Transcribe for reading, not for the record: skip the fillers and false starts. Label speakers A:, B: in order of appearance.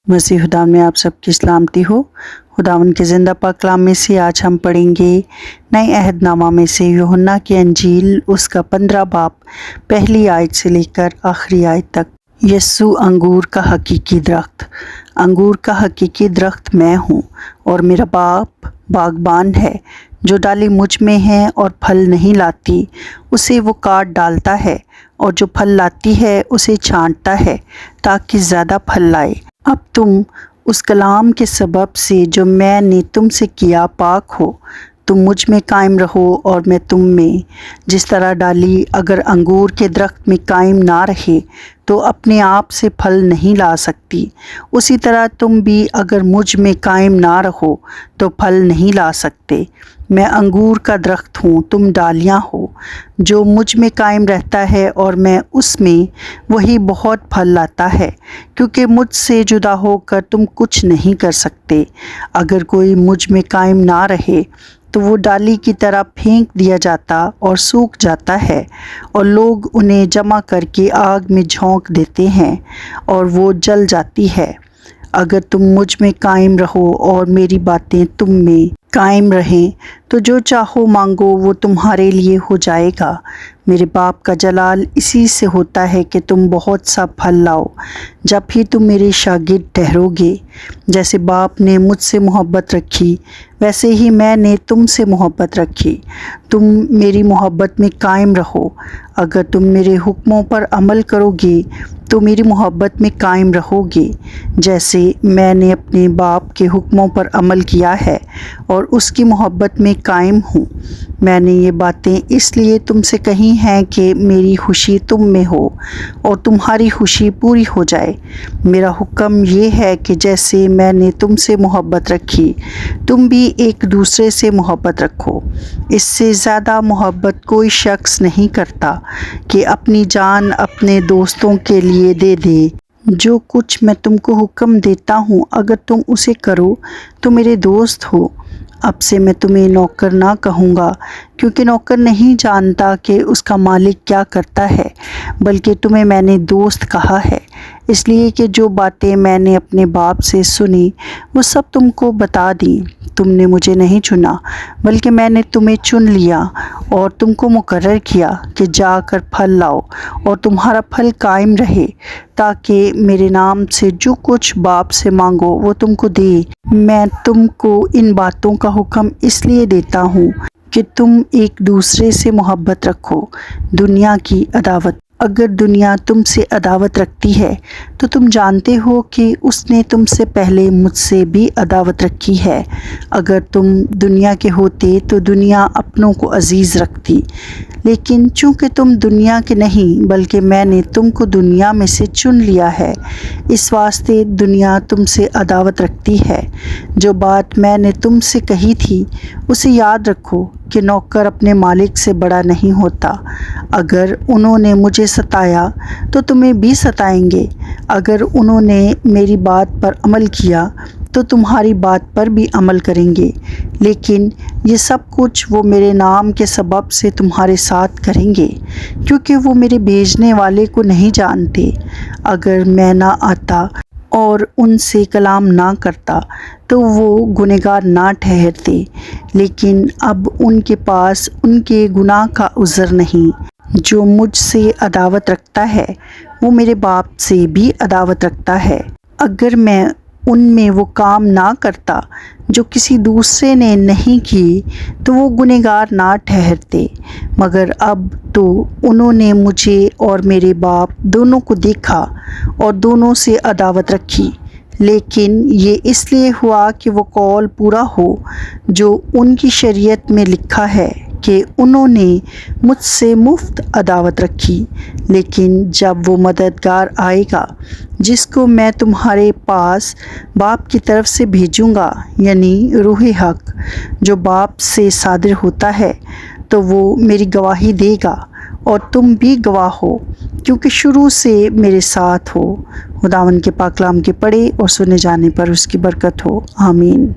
A: मसीह खुदा में आप सबकी सलामती हो। खुदावन के ज़िंदा पाक कलाम में से आज हम पढ़ेंगे नए अहदनामा में से यूहन्ना की अंजील उसका 15 बाब पहली आयत से लेकर आखिरी आयत तक। यस्सु अंगूर का हकीकी दरख्त। अंगूर का हकीकी दरख्त मैं हूँ और मेरा बाप बागबान है। जो डाली मुझ में है और फल नहीं लाती उसे वो काट डालता है, और जो फल लाती है उसे छांटता है ताकि ज़्यादा फल लाए। अब तुम उस कलाम के सबब से जो मैंने तुमसे किया पाक हो। तुम मुझ में कायम रहो और मैं तुम में। जिस तरह डाली अगर अंगूर के दरख्त में कायम ना रहे तो अपने आप से फल नहीं ला सकती, उसी तरह तुम भी अगर मुझ में कायम ना रहो तो फल नहीं ला सकते। मैं अंगूर का दरख्त हूँ, तुम डालियाँ हो। जो मुझ में कायम रहता है और मैं उसमें, वही बहुत फल लाता है, क्योंकि मुझसे जुदा होकर तुम कुछ नहीं कर सकते। अगर कोई मुझ में कायम ना रहे तो वो डाली की तरह फेंक दिया जाता और सूख जाता है, और लोग उन्हें जमा करके आग में झोंक देते हैं और वो जल जाती है। अगर तुम मुझ में कायम रहो और मेरी बातें तुम में कायम रहें तो जो चाहो मांगो वो तुम्हारे लिए हो जाएगा। मेरे बाप का जलाल इसी से होता है कि तुम बहुत सा फल लाओ, जब भी तुम मेरे शागिर्द ठहरोगे। जैसे बाप ने मुझसे मोहब्बत रखी वैसे ही मैंने तुमसे मोहब्बत रखी। तुम मेरी मोहब्बत में कायम रहो। अगर तुम मेरे हुक्मों पर अमल करोगे तो मेरी मोहब्बत में कायम रहोगे, जैसे मैंने अपने बाप के हुक्मों पर अमल किया है और उसकी मोहब्बत में कायम हूँ। मैंने ये बातें इसलिए तुमसे कही हैं कि मेरी खुशी तुम में हो और तुम्हारी खुशी पूरी हो जाए। मेरा हुक्म ये है कि जैसे मैंने तुमसे मोहब्बत रखी तुम भी एक दूसरे से मोहब्बत रखो। इससे ज़्यादा मोहब्बत कोई शख्स नहीं करता कि अपनी जान अपने दोस्तों के लिए दे दे। जो कुछ मैं तुमको हुक्म देता हूँ अगर तुम उसे करो तो मेरे दोस्त हो। अब से मैं तुम्हें नौकर ना कहूँगा, क्योंकि नौकर नहीं जानता कि उसका मालिक क्या करता है, बल्कि तुम्हें मैंने दोस्त कहा है, इसलिए कि जो बातें मैंने अपने बाप से सुनी वो सब तुमको बता दी। तुमने मुझे नहीं चुना बल्कि मैंने तुम्हें चुन लिया और तुमको मुकर्रर किया कि जाकर फल लाओ और तुम्हारा फल कायम रहे, ताकि मेरे नाम से जो कुछ बाप से मांगो वो तुमको दे। मैं तुमको इन बातों का हुक्म इसलिए देता हूँ कि तुम एक दूसरे से मोहब्बत रखो। दुनिया की अदावत। अगर दुनिया तुमसे अदावत रखती है तो तुम जानते हो कि उसने तुमसे पहले मुझसे भी अदावत रखी है। अगर तुम दुनिया के होते तो दुनिया अपनों को अजीज़ रखती, लेकिन चूँकि तुम दुनिया के नहीं बल्कि मैंने तुमको दुनिया में से चुन लिया है, इस वास्ते दुनिया तुमसे अदावत रखती है। जो बात मैंने तुमसे कही थी उसे याद रखो कि नौकर अपने मालिक से बड़ा नहीं होता। अगर उन्होंने मुझे सताया तो तुम्हें भी सताएंगे। अगर उन्होंने मेरी बात पर अमल किया तो तुम्हारी बात पर भी अमल करेंगे, लेकिन ये सब कुछ वो मेरे नाम के सबब से तुम्हारे साथ करेंगे, क्योंकि वो मेरे भेजने वाले को नहीं जानते। अगर मैं ना आता और उनसे कलाम ना करता तो वो गुनहगार ना ठहरते, लेकिन अब उनके पास उनके गुनाह का उज़र नहीं। जो मुझसे अदावत रखता है वो मेरे बाप से भी अदावत रखता है। अगर मैं उनमें वो काम ना करता जो किसी दूसरे ने नहीं की तो वो गुनहगार ना ठहरते, मगर अब तो उन्होंने मुझे और मेरे बाप दोनों को देखा और दोनों से अदावत रखी। लेकिन ये इसलिए हुआ कि वो कौल पूरा हो जो उनकी शरीयत में लिखा है कि उन्होंने मुझसे मुफ्त अदावत रखी। लेकिन जब वो मददगार आएगा जिसको मैं तुम्हारे पास बाप की तरफ से भेजूँगा, यानी रूह हक जो बाप से सादिर होता है, तो वो मेरी गवाही देगा और तुम भी गवाह हो, क्योंकि शुरू से मेरे साथ हो। खुदावन के पाक कलाम के पढ़े और सुने जाने पर उसकी बरकत हो। आमीन।